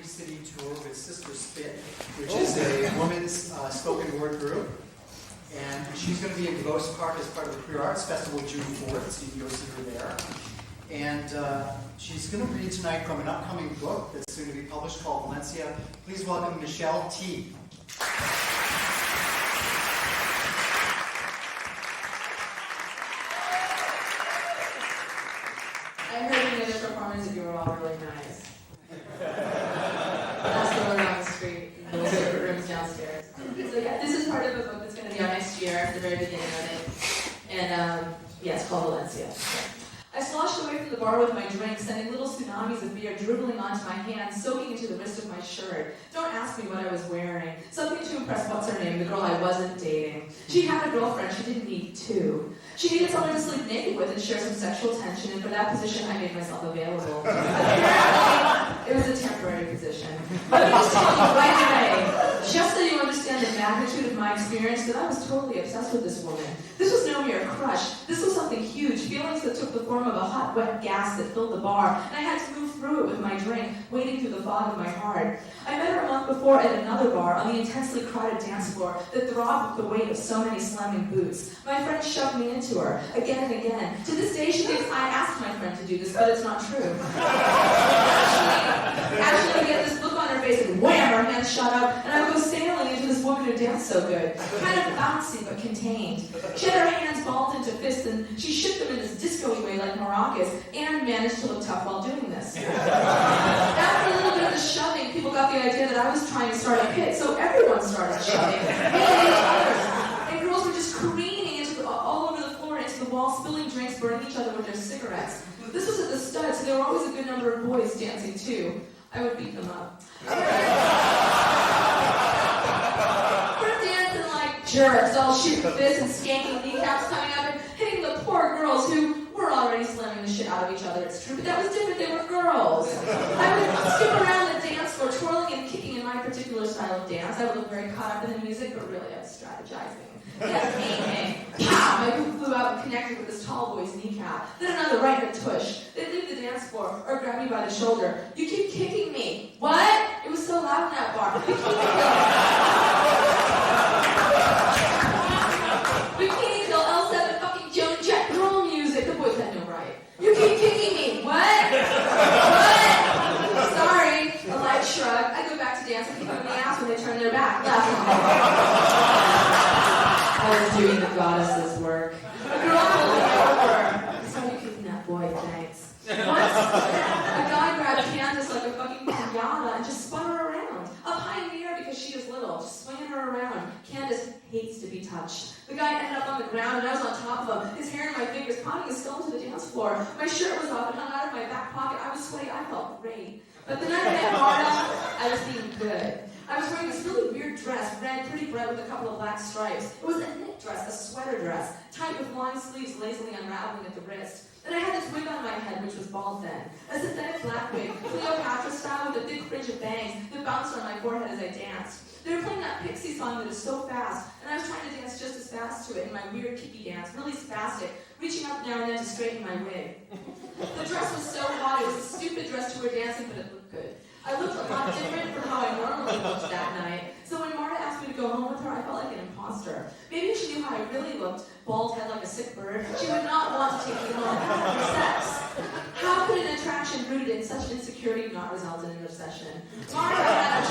City tour with Sister Spit, which is a women's spoken word group. And she's going to be in Ghost Park as part of the Queer Arts Festival June 4th, so you can go see her there. And she's going to read tonight from an upcoming book that's soon to be published called Valencia. Please welcome Michelle Tea. I heard in the other performance that you were all really nice. That's the one on the street, in the separate rooms downstairs. So yeah, this is part of a book that's going to be out next year, at the very beginning of it. And yeah, it's called Valencia. I sloshed away from the bar with my drink, sending little tsunamis of beer dribbling onto my hands, soaking into the wrist of my shirt. Don't ask me what I was wearing. Something to impress what's her name, the girl I wasn't dating. She had a girlfriend, she didn't need two. She needed someone to sleep naked with and share some sexual tension, and for that position I made myself available. Apparently, it was a temporary position. Let me just tell you right away, just so you understand the magnitude of my experience, that I was totally obsessed with this woman. This was no mere crush. This was something huge, feelings that took the form of a hot, wet gas that filled the bar, and I had to move through it with my drink, wading through the fog of my heart. I met her a month before at another bar on the intensely crowded dance floor that throbbed with the weight of so many slamming boots. My friend shoved me into her, again and again. To this day, she thinks I asked my friend to do this, but it's not true. Actually, I get this look on her face, and wham, her hands shot up, and I would go sailing into this woman who danced so good. Kind of bouncy, but contained. She had her hands balled into fists, and she shook them in this disco-y way like maracas, and managed to look tough while doing this. After a little bit of the shoving, people got the idea that I was trying to start a pit, so everyone started shoving, and each other. And girls were just careening all over the floor into the wall, spilling drinks, burning each other with their cigarettes. This was at the stud, so there were always a good number of boys dancing too. I would beat them up. We're dancing like jerks, all shooting fists and skanking kneecaps coming up and hitting the poor girls who were already slamming the shit out of each other, it's true, but that was different, they were girls. I would skip around the dance floor, twirling and kicking in my particular style of dance. I would look very caught up in the music, but really I was strategizing. Yes, bang, pow! My boot flew out and connected with this tall boy's kneecap. Then another right hook tush. They'd leave the dance floor or grab me by the shoulder. You keep kicking me. What? It was so loud in that bar. Bikini Kill, L7, fucking Joan Jett, girl music. The boys had no right. You keep kicking me. What? What? Sorry. A light shrug. I go back to dance and kick them in the ass when they turn their back. I was doing the goddess's work. A girl pulled me over. I saw you kicking that boy, thanks. Once, a guy grabbed Candace like a fucking pinata and just spun her around. Up high in the air because she is little, just swinging her around. Candace hates to be touched. The guy ended up on the ground and I was on top of him, his hair in my fingers, pounding his skull to the dance floor. My shirt was off and hung out of my back pocket. I was sweaty, I felt great. But the night I met Marta, I was being good. I was wearing this really weird dress, red, pretty bright with a couple of black stripes. It was a knit dress, a sweater dress, tight with long sleeves lazily unraveling at the wrist. And I had this wig on my head, which was bald then. A synthetic black wig, Cleopatra style with a big fringe of bangs that bounced on my forehead as I danced. They were playing that Pixie song that is so fast, and I was trying to dance just as fast to it in my weird kicky dance, really spastic, reaching up now and then to straighten my wig. The dress was so hot, it was a stupid dress to wear dancing, but it looked good. I looked a lot different from how I normally looked that night. So when Marta asked me to go home with her, I felt like an imposter. Maybe if she knew how I really looked, bald head like a sick bird, she would not want to take me home for sex. How could an attraction rooted in such insecurity not result in an obsession? Marta had a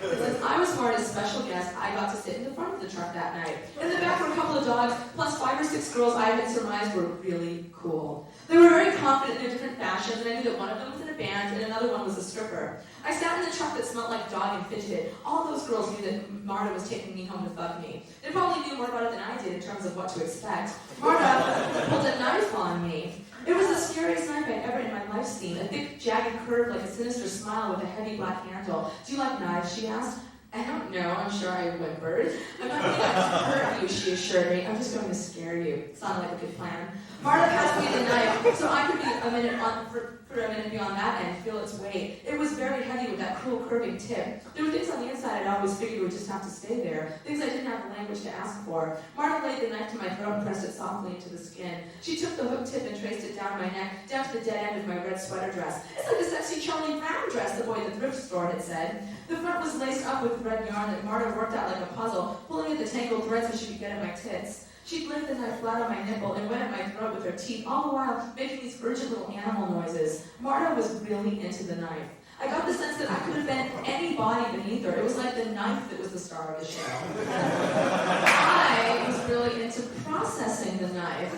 Since I was Marta's special guest, I got to sit in the front of the truck that night. In the back were a couple of dogs, plus 5 or 6 girls I had surmised were really cool. They were very confident in their different fashions, and I knew that one of them was in a band and another one was a stripper. I sat in the truck that smelled like dog and fidgeted. All those girls knew that Marta was taking me home to fuck me. They probably knew more about it than I did in terms of what to expect. Marta pulled a knife on me. It was the scariest knife I'd ever in my life seen. A thick, jagged curve like a sinister smile with a heavy black handle. Do you like knives, she asked. I don't know, I'm sure I whimpered. I'm not going to hurt you, she assured me. I'm just going to scare you. Sounded like a good plan. Marta passed me the knife, so I could be a minute beyond that end, feel its weight. It was very heavy with that cruel curving tip. There were things on the inside I'd always figured would just have to stay there. Things I didn't have the language to ask for. Marta laid the knife to my throat and pressed it softly into the skin. She took the hook tip and traced it down my neck, down to the dead end of my red sweater dress. It's like a sexy Charlie Brown dress, the boy at the thrift store had said. The front was laced up with red yarn that Marta worked out like a puzzle, pulling at the tangled thread so she could get at my tits. She'd laid the knife flat on my nipple and went at my throat with her teeth, all the while making these urgent little animal noises. Marta was really into the knife. I got the sense that I could have been any body beneath her. It was like the knife that was the star of the show. I was really into processing the knife.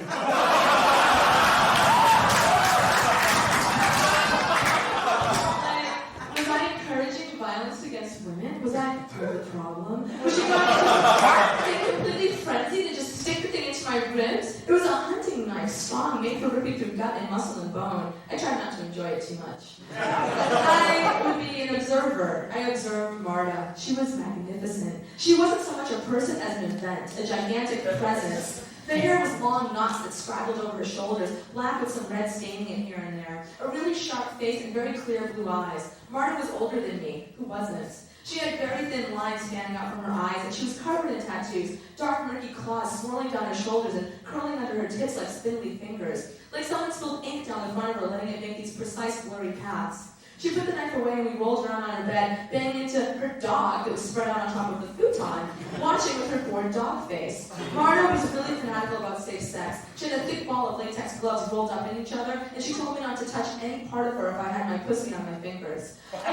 Was I encouraging violence against women? Was I part of the problem? Was she going to completely frenzied and just stick the thing into my ribs? It was a hunting knife, strong, made for ripping through gut and muscle and bone. I tried not to enjoy it too much. I would be an observer. I observed Marta. She was magnificent. She wasn't so much a person as an event, a gigantic presence. The hair was long knots that straggled over her shoulders, black with some red staining it here and there. A really sharp face and very clear blue eyes. Marta was older than me. Who wasn't? She had very thin lines standing out from her eyes, and she was covered in tattoos, dark murky claws swirling down her shoulders and curling under her tits like spindly fingers, like someone spilled ink down the front of her, letting it make these precise, blurry paths. She put the knife away and we rolled around on her bed, banging into her dog that was spread out on top of the futon, watching with her bored dog face. Marta was really fanatical about safe sex. She had a thick ball of latex gloves rolled up in each other, and she told me not to touch any part of her if I had my pussy on my fingers. I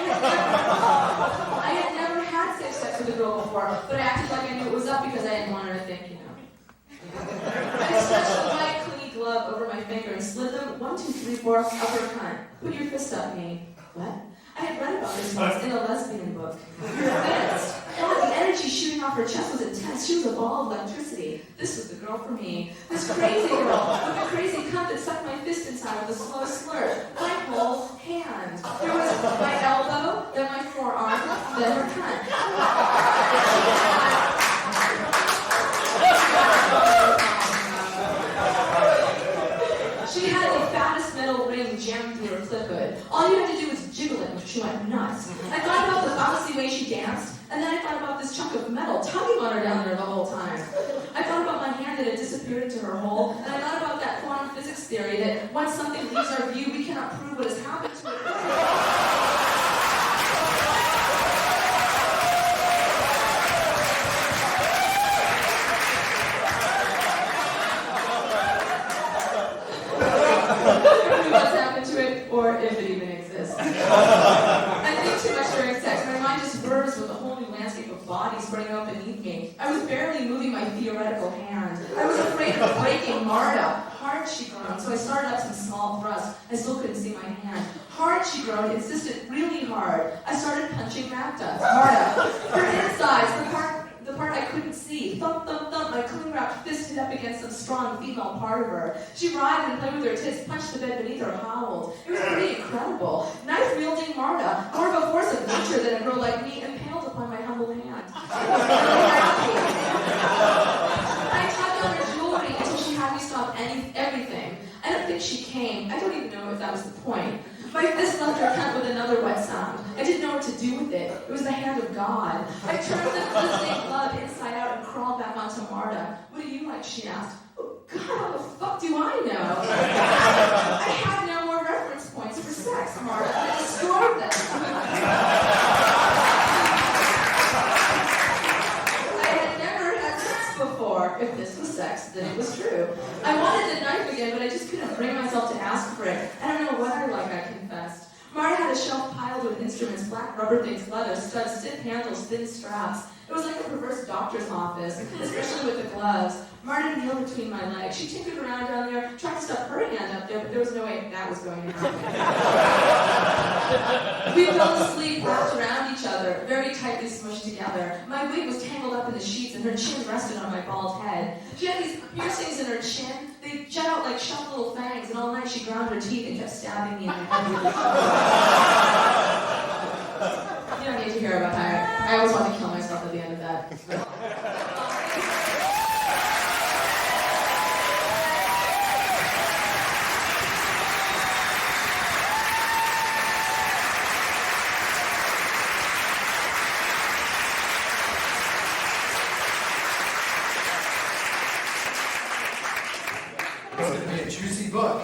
had never had safe sex with a girl before, but I acted like I knew it was up because I didn't want her to think, you know. I stretched a white, clingy glove over my finger and slid them 1, 2, 3, 4 upper cunt. Put your fist up, me. What? I had read about this once in a lesbian book. Your fist. God, the energy shooting off her chest was intense. She was a ball of electricity. This was the girl for me. This crazy girl with the crazy cunt that sucked my fist inside with a slow slurp. My whole hand. There was my elbow, then my forearm, then her cunt. She had the fattest metal ring jammed through her clip hood. All you had to do was jiggle it and she went nuts. I thought about the bouncy way she danced, and then I thought about this chunk of metal tugging on her down there the whole time. I thought about my hand that had disappeared into her hole, and I thought about that quantum physics theory that once something leaves our view, we cannot prove what has happened to it. What's happened to it, or if it even exists. I think too much during sex. My mind just whirs with a whole new landscape of bodies spreading out beneath me. I was barely moving my theoretical hand. I was afraid of breaking Marta. Hard she groaned, so I started up some small thrusts. I still couldn't see my hand. Hard she groaned, insisted really hard. I started punching Marta. Her insides, the part I couldn't see. Thump, thump, thump. My cling-wrapped fist hit up against some strong female part of her. She writhed and played with her tits, punched the bed beneath her, howled. It was pretty incredible. Knife-wielding Marta, more of a force of nature than a girl like me, impaled upon my humble hand. I tugged on her jewelry until she had me stop everything. I don't think she came. I don't even know if that was the point. My fist left her cunt with another wet sound. I didn't know what to do with it. It was the hand of God. I turned the glistening glove inside out and crawled back onto Marta. What do you like? She asked. Oh, God, how the fuck do I know? I had no more reference points for sex, Marta. I destroyed them. I had never had sex before. If this was sex, then it was true. I wanted the knife again, but I just couldn't bring myself to ask for it. I don't know what I like, I confessed. Marta had a shelf piled with instruments, black rubber things, leather, studs, stiff handles, thin straps. It was like a perverse doctor's office, especially with the gloves. Marta kneeled between my legs. She tinkered around down there, tried to stuff her hand up there, but there was no way that was going to happen. We fell asleep, wrapped around each other, very tightly smushed together. My wig was tangled up in the sheets, and her chin rested on my bald head. She had these piercings in her chin. They jut out like sharp little fangs, and all night she ground her teeth and kept stabbing me in the head with it. You don't need to hear about that. I always want to kill myself at the end of that. It's going to be a juicy book.